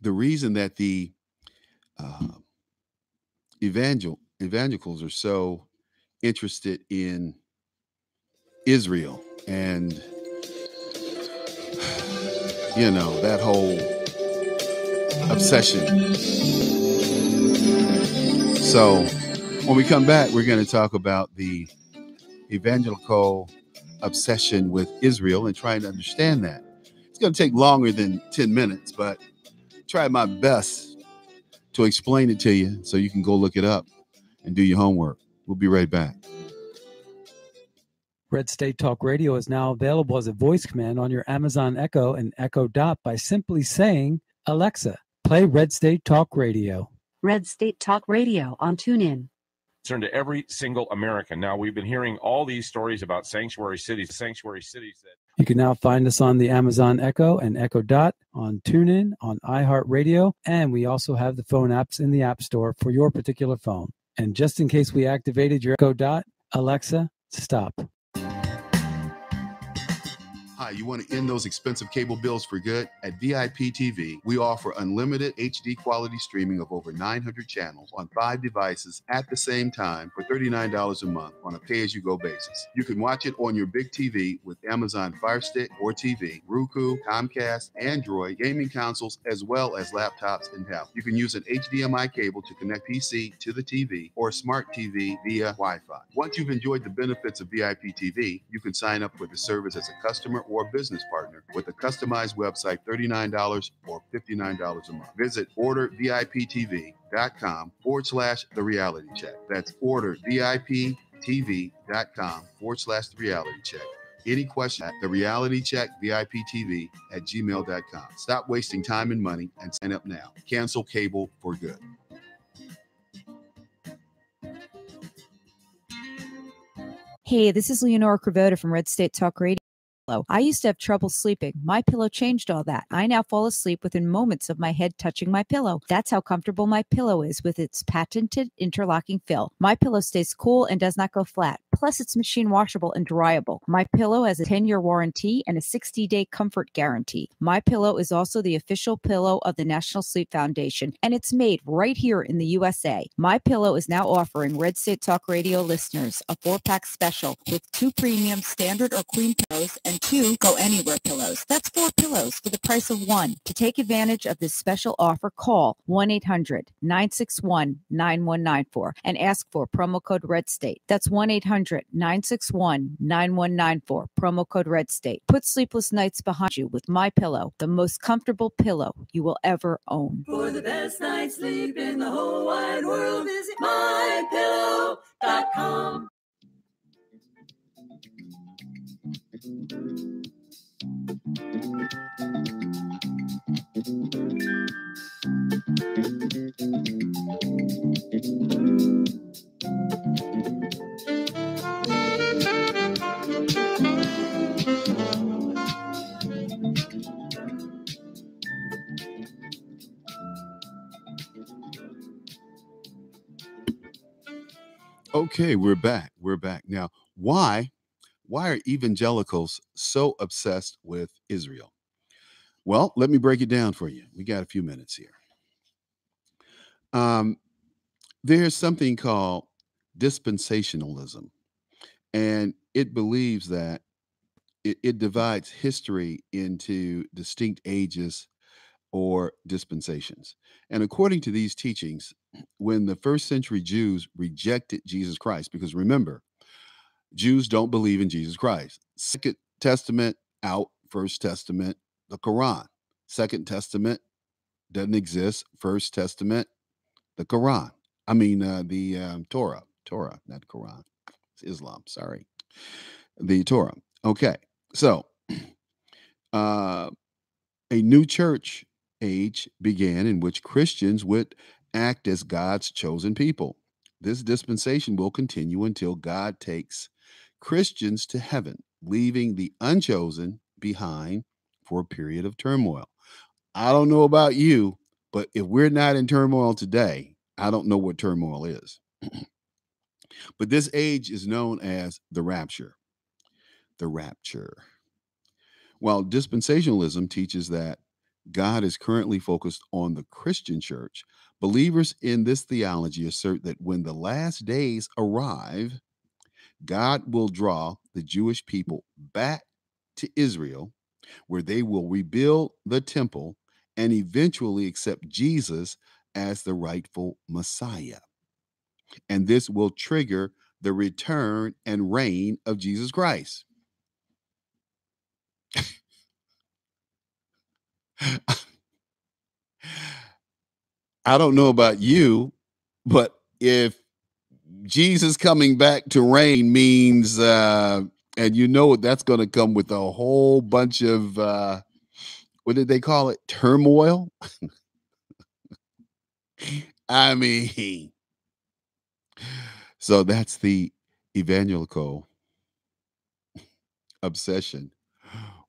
Speaker 1: reason that the evangelicals are so interested in Israel and that whole obsession. So when we come back, we're going to talk about the evangelical obsession with Israel and trying to understand that. It's going to take longer than 10 minutes, but try my best to explain it to you so you can go look it up and do your homework. We'll be right back.
Speaker 5: Red State Talk Radio is now available as a voice command on your Amazon Echo and Echo Dot by simply saying, Alexa, play Red State Talk Radio.
Speaker 6: Red State Talk Radio on TuneIn.
Speaker 7: Concern to every single American. Now, we've been hearing all these stories about sanctuary cities that
Speaker 5: You can now find us on the Amazon Echo and Echo Dot, on TuneIn, on iHeartRadio, and we also have the phone apps in the App Store for your particular phone. And just in case we activated your Echo Dot, Alexa, stop.
Speaker 1: Hi, you want to end those expensive cable bills for good? At VIP TV, we offer unlimited HD quality streaming of over 900 channels on 5 devices at the same time for $39 a month on a pay-as-you-go basis. You can watch it on your big TV with Amazon Fire Stick or TV, Roku, Comcast, Android, gaming consoles, as well as laptops and tablets. You can use an HDMI cable to connect PC to the TV or smart TV via Wi-Fi. Once you've enjoyed the benefits of VIP TV, you can sign up for the service as a customer or business partner with a customized website, $39 or $59 a month. Visit orderviptv.com/the reality check. That's orderviptv.com/the reality check. Any question at the reality check viptv@gmail.com. Stop wasting time and money and sign up now. Cancel cable for good.
Speaker 8: Hey, this is Leonora Cravota from Red State Talk Radio. I used to have trouble sleeping. My pillow changed all that. I now fall asleep within moments of my head touching my pillow. That's how comfortable my pillow is with its patented interlocking fill. My pillow stays cool and does not go flat. Plus, it's machine washable and dryable. My pillow has a 10-year warranty and a 60-day comfort guarantee. My pillow is also the official pillow of the National Sleep Foundation, and it's made right here in the USA. My pillow is now offering Red State Talk Radio listeners a 4-pack special with 2 premium standard or queen pillows and 2 Go Anywhere pillows. That's 4 pillows for the price of 1. To take advantage of this special offer, call 1-800-961-9194 and ask for promo code Red State. That's 1-800-961-9194, promo code Red State. Put sleepless nights behind you with My Pillow, the most comfortable pillow you will ever own.
Speaker 9: For the best night's sleep in the whole wide world, visit mypillow.com.
Speaker 1: Okay, we're back. Now, why are evangelicals so obsessed with Israel? Well, let me break it down for you. We got a few minutes here. There's something called dispensationalism, and it believes that it divides history into distinct ages or dispensations. And according to these teachings, when the first century Jews rejected Jesus Christ, because remember, Jews don't believe in Jesus Christ. Second Testament out, First Testament, the Quran. Second Testament doesn't exist. First Testament, the Quran. I mean, the Torah, not Quran. It's Islam, sorry. The Torah. Okay, so a new church age began in which Christians would act as God's chosen people. This dispensation will continue until God takes Christians to heaven, leaving the unchosen behind for a period of turmoil. I don't know about you, But if we're not in turmoil today, I don't know what turmoil is. But this age is known as the rapture. The rapture. While dispensationalism teaches that God is currently focused on the Christian church, believers in this theology assert that when the last days arrive, God will draw the Jewish people back to Israel, where they will rebuild the temple and eventually accept Jesus as the rightful Messiah. And this will trigger the return and reign of Jesus Christ. I don't know about you, but if Jesus coming back to reign means, and you know that's going to come with a whole bunch of, what did they call it? Turmoil? I mean, so that's the evangelical obsession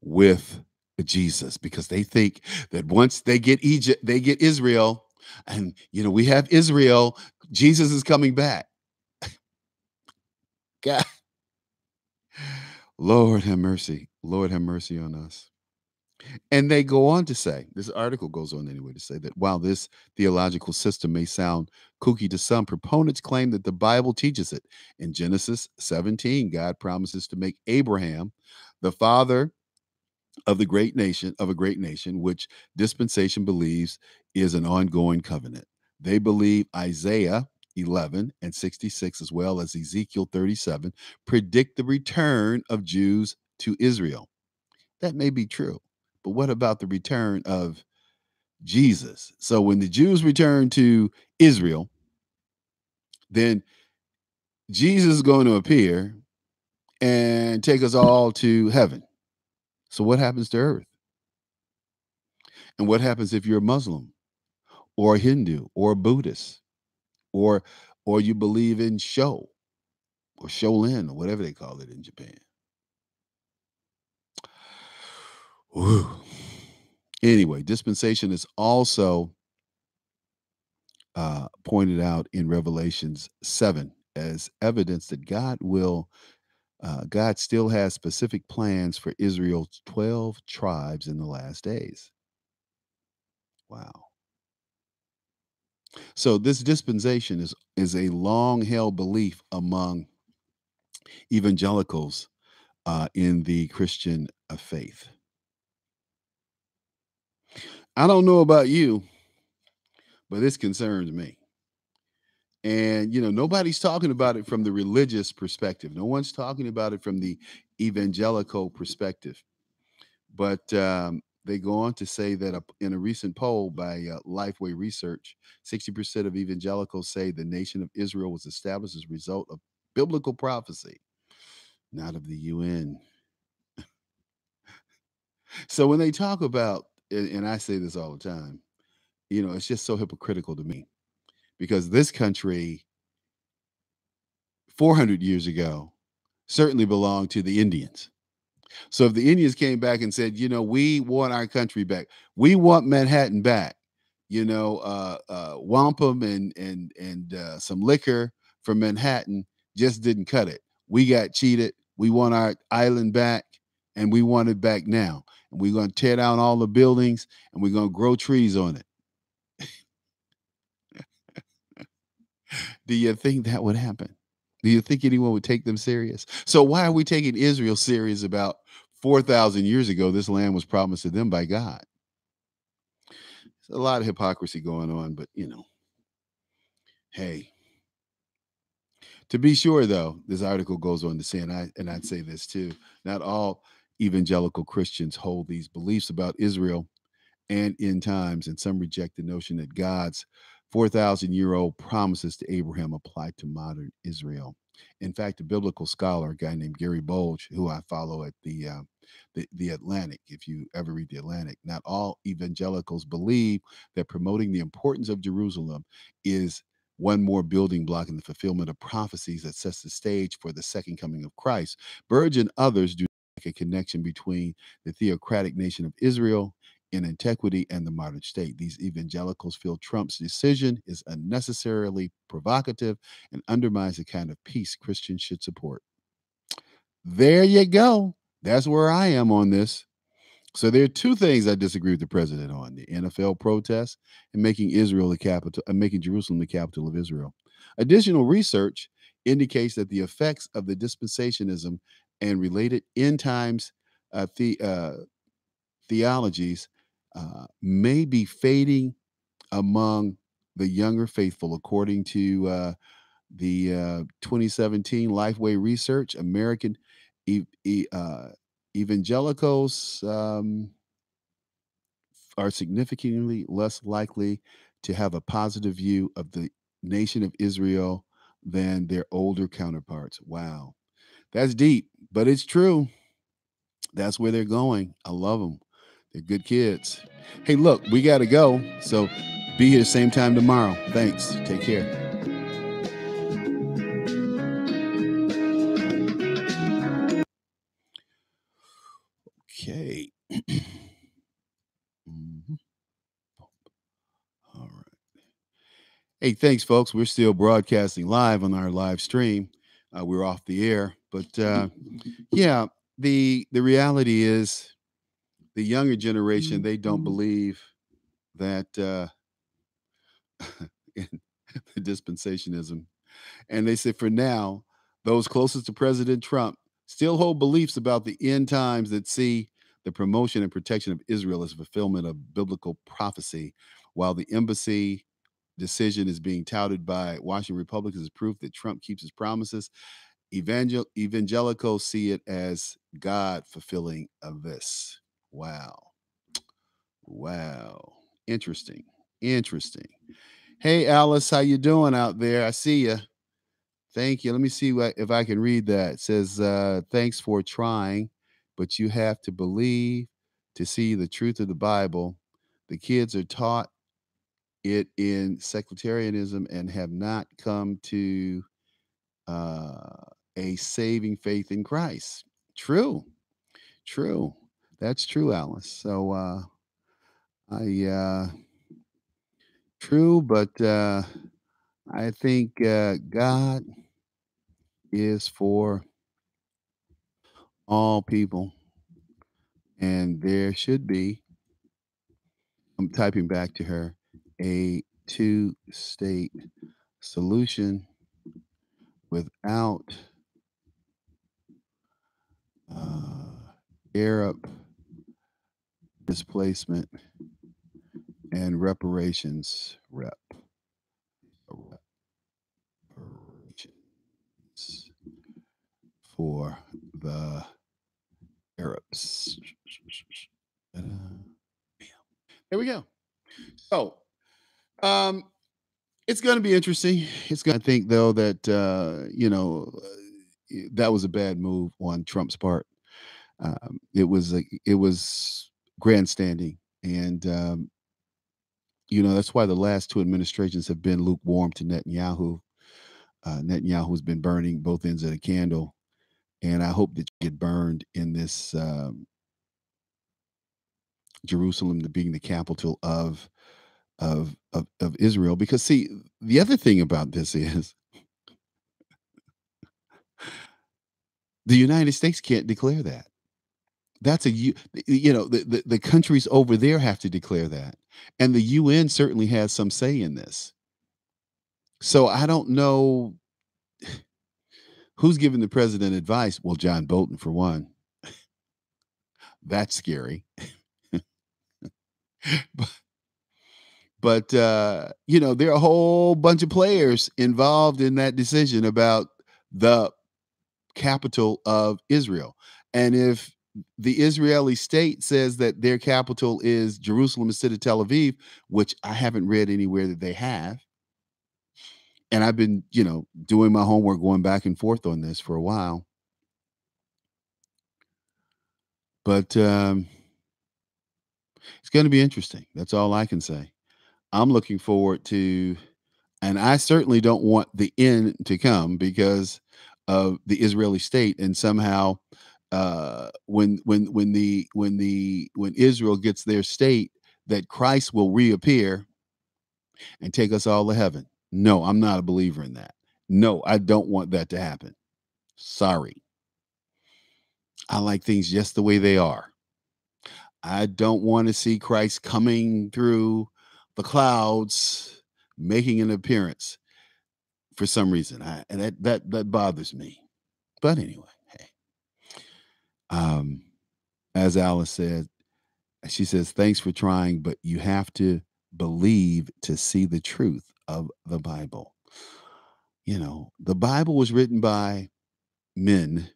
Speaker 1: with Jesus, because they think that once they get Egypt, they get Israel, and we have Israel, Jesus is coming back. God, Lord have mercy. Lord have mercy on us. And they go on to say, this article goes on anyway to say that while this theological system may sound kooky to some, proponents claim that the Bible teaches it. In Genesis 17, God promises to make Abraham the father of a great nation, which dispensation believes is an ongoing covenant. They believe Isaiah 11 and 66, as well as Ezekiel 37, predict the return of Jews to Israel. That may be true, but what about the return of Jesus? So when the Jews return to Israel, then Jesus is going to appear and take us all to heaven. So what happens to earth? And what happens if you're a Muslim or a Hindu or a Buddhist or you believe in Sho or Shaolin or whatever they call it in Japan? Whew. Anyway, dispensation is also pointed out in Revelations 7 as evidence that God still has specific plans for Israel's 12 tribes in the last days. Wow. So this dispensation is a long-held belief among evangelicals in the Christian faith. I don't know about you, but this concerns me. And, nobody's talking about it from the religious perspective. No one's talking about it from the evangelical perspective. But they go on to say that in a recent poll by Lifeway Research, 60% of evangelicals say the nation of Israel was established as a result of biblical prophecy, not of the UN. So when they talk about, and I say this all the time, it's just so hypocritical to me, because this country 400 years ago certainly belonged to the Indians. So if the Indians came back and said, we want our country back, we want Manhattan back, wampum and some liquor from Manhattan just didn't cut it. We got cheated. We want our island back, and we want it back now. And we're going to tear down all the buildings, and we're going to grow trees on it. Do you think that would happen? Do you think anyone would take them serious? So why are we taking Israel serious about 4,000 years ago? This land was promised to them by God. There's a lot of hypocrisy going on, but hey. To be sure, though, this article goes on to say, and I'd say this too, not all evangelical Christians hold these beliefs about Israel and end times, and some reject the notion that God's 4,000-year-old promises to Abraham apply to modern Israel. In fact, a biblical scholar, a guy named Gary Bolge, who I follow at the Atlantic, if you ever read the Atlantic, not all evangelicals believe that promoting the importance of Jerusalem is one more building block in the fulfillment of prophecies that sets the stage for the second coming of Christ. Burge and others do make a connection between the theocratic nation of Israel in antiquity and the modern state. These evangelicals feel Trump's decision is unnecessarily provocative and undermines the kind of peace Christians should support. There you go. That's where I am on this. So there are two things I disagree with the president on: the NFL protests and making Israel the capital, making Jerusalem the capital of Israel. Additional research indicates that the effects of the dispensationism and related end times theologies may be fading among the younger faithful, according to the 2017 Lifeway Research. American evangelicals are significantly less likely to have a positive view of the nation of Israel than their older counterparts. Wow. That's deep, but it's true. That's where they're going. I love them. They're good kids. Hey, look, we got to go. So be here the same time tomorrow. Thanks. Take care. Okay. Mhm. All right. Hey, thanks, folks. We're still broadcasting live on our live stream. We're off the air, but yeah, the reality is the younger generation, they don't believe that in the dispensationism, and they say for now, those closest to President Trump still hold beliefs about the end times that see the promotion and protection of Israel as a fulfillment of biblical prophecy, while the embassy decision is being touted by Washington Republicans as proof that Trump keeps his promises. Evangelicals see it as God fulfilling of this. Wow. Wow. Interesting. Interesting. Hey, Alice, how you doing out there? I see you. Thank you. Let me see if I can read that. It says, thanks for trying, but you have to believe to see the truth of the Bible. The kids are taught it in sectarianism and have not come to a saving faith in Christ. True. True. That's true, Alice. So true, but I think God is for all people, and there should be, I'm typing back to her, a two-state solution without Arab displacement and reparations. Reparations for the Arabs. There we go. So, it's going to be interesting. I think though that that was a bad move on Trump's part. It was grandstanding, and that's why the last two administrations have been lukewarm to Netanyahu. Netanyahu's been burning both ends of the candle, and I hope that you get burned in this Jerusalem being the capital of Israel. Because see, the other thing about this is the United States can't declare that. That's the countries over there have to declare that, and the UN certainly has some say in this. So I don't know who's giving the president advice. Well, John Bolton for one. That's scary. But there are a whole bunch of players involved in that decision about the capital of Israel. And if the Israeli state says that their capital is Jerusalem instead of Tel Aviv, which I haven't read anywhere that they have, and I've been, doing my homework, going back and forth on this for a while. But it's going to be interesting. That's all I can say. I'm looking forward to, and I certainly don't want the end to come because of the Israeli state and somehow when Israel gets their state, that Christ will reappear and take us all to heaven. No, I'm not a believer in that. No, I don't want that to happen. Sorry. I like things just the way they are. I don't want to see Christ coming through the clouds, making an appearance for some reason. And that bothers me. But anyway, hey. As Alice said, she says, thanks for trying, but you have to believe to see the truth of the Bible. You know, the Bible was written by men.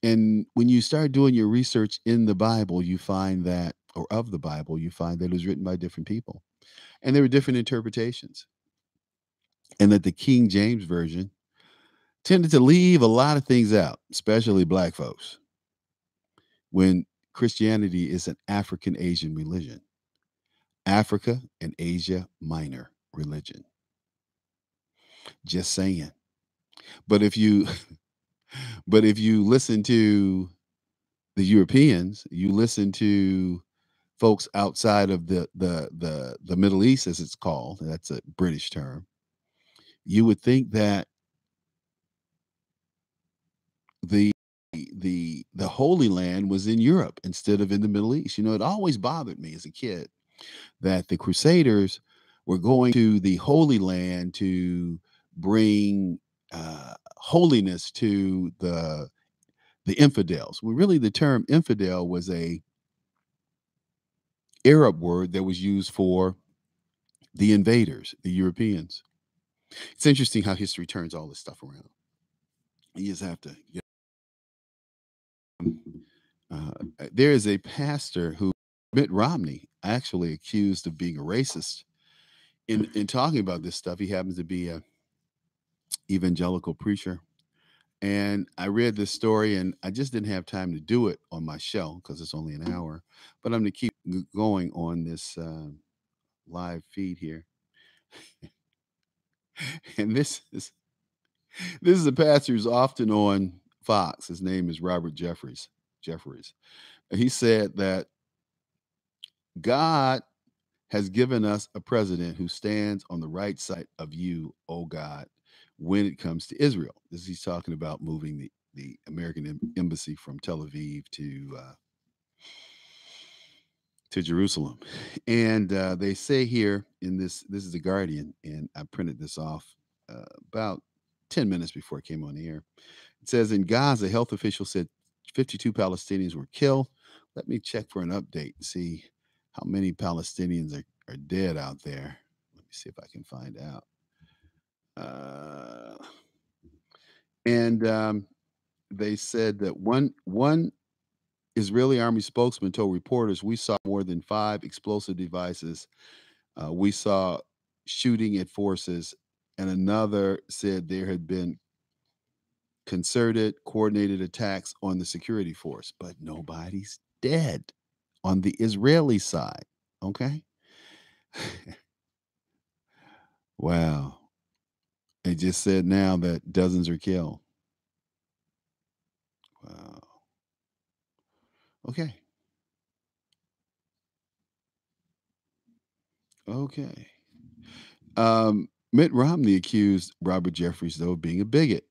Speaker 1: And when you start doing your research in the Bible, you find that, or of the Bible, you find that it was written by different people. And there were different interpretations. And that the King James Version tended to leave a lot of things out, especially black folks, when Christianity is an African Asian religion. Africa and Asia Minor religion. Just saying. But if you listen to the Europeans, you listen to folks outside of the Middle East, as it's called, that's a British term, you would think that the Holy Land was in Europe instead of in the Middle East. You know, it always bothered me as a kid that the Crusaders were going to the Holy Land to bring holiness to the infidels. Well, really, the term infidel was a Arab word that was used for the invaders, the Europeans. It's interesting how history turns all this stuff around. You just have to. There is a pastor who Mitt Romney actually accused of being a racist in talking about this stuff. He happens to be a evangelical preacher. And I read this story, and I just didn't have time to do it on my show because it's only an hour. But I'm going to keep going on this live feed here. And this is a pastor who's often on Fox. His name is Robert Jeffries. He said that God has given us a president who stands on the right side of you, oh God, when it comes to Israel. He's talking about moving the American embassy from Tel Aviv to Jerusalem. And they say here in this is the Guardian, and I printed this off about 10 minutes before it came on the air. It says, in Gaza, health officials said 52 Palestinians were killed. Let me check for an update and see how many Palestinians are dead out there. Let me see if I can find out. And they said that one Israeli army spokesman told reporters, we saw more than 5 explosive devices. We saw shooting at forces. And another said there had been concerted, coordinated attacks on the security force, but nobody's dead on the Israeli side. Okay. Wow. They just said now that dozens are killed. Wow. Okay. Okay. Mitt Romney accused Robert Jeffries, though, of being a bigot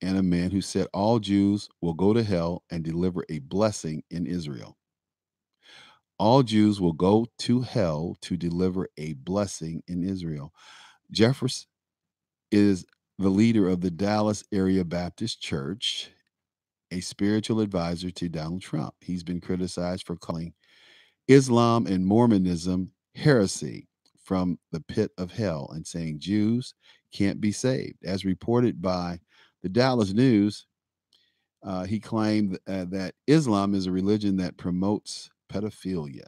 Speaker 1: and a man who said all Jews will go to hell and deliver a blessing in Israel. All Jews will go to hell to deliver a blessing in Israel. Jeffries is the leader of the Dallas Area Baptist Church, a spiritual advisor to Donald Trump. He's been criticized for calling Islam and Mormonism heresy from the pit of hell and saying Jews can't be saved. As reported by the Dallas News, he claimed that Islam is a religion that promotes pedophilia.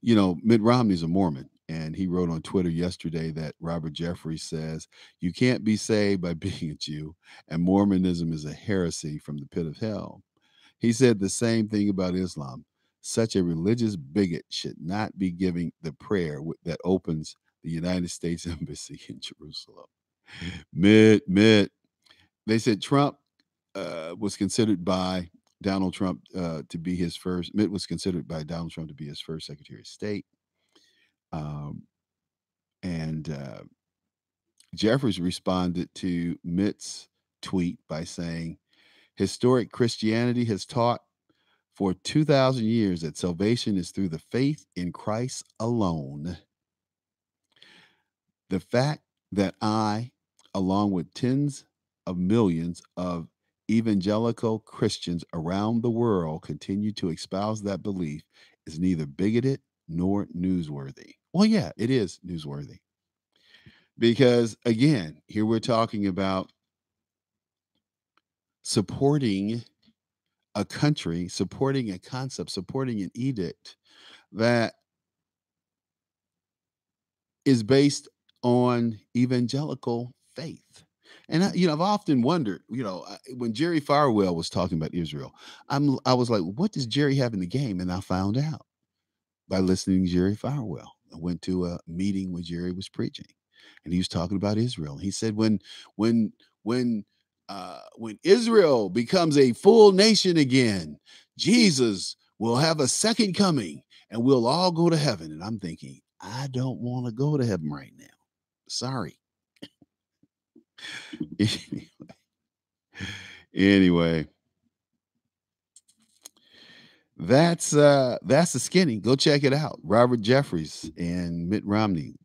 Speaker 1: You know, Mitt Romney's a Mormon, and he wrote on Twitter yesterday that Robert Jeffries says you can't be saved by being a Jew, and Mormonism is a heresy from the pit of hell. He said the same thing about Islam. Such a religious bigot should not be giving the prayer that opens the United States Embassy in Jerusalem. Mitt. They said Trump was considered by Donald Trump to be his first. Mitt was considered by Donald Trump to be his first Secretary of State. And Jeffries responded to Mitt's tweet by saying, "Historic Christianity has taught for 2,000 years that salvation is through the faith in Christ alone. The fact that I, along with tens of millions of evangelical Christians around the world, continue to espouse that belief is neither bigoted nor newsworthy." Well, yeah, it is newsworthy. Because again, here we're talking about supporting a country, supporting a concept, supporting an edict that is based on evangelical faith. And I've often wondered, when Jerry Falwell was talking about Israel, I was like, what does Jerry have in the game? And I found out by listening to Jerry Falwell. I went to a meeting when Jerry was preaching, and he was talking about Israel. He said, when Israel becomes a full nation again, Jesus will have a second coming, and we'll all go to heaven. And I'm thinking, I don't want to go to heaven right now. Sorry. Anyway, that's the skinny. Go check it out. Robert Jeffries and Mitt Romney.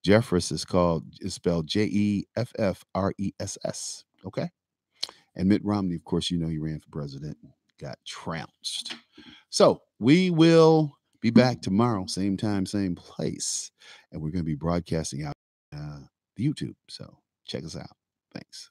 Speaker 1: Jeffress is spelled Jeffress. Okay. And Mitt Romney, of course, he ran for president and got trounced. So we will be back tomorrow, same time, same place. And we're going to be broadcasting out the YouTube. So check us out. Thanks.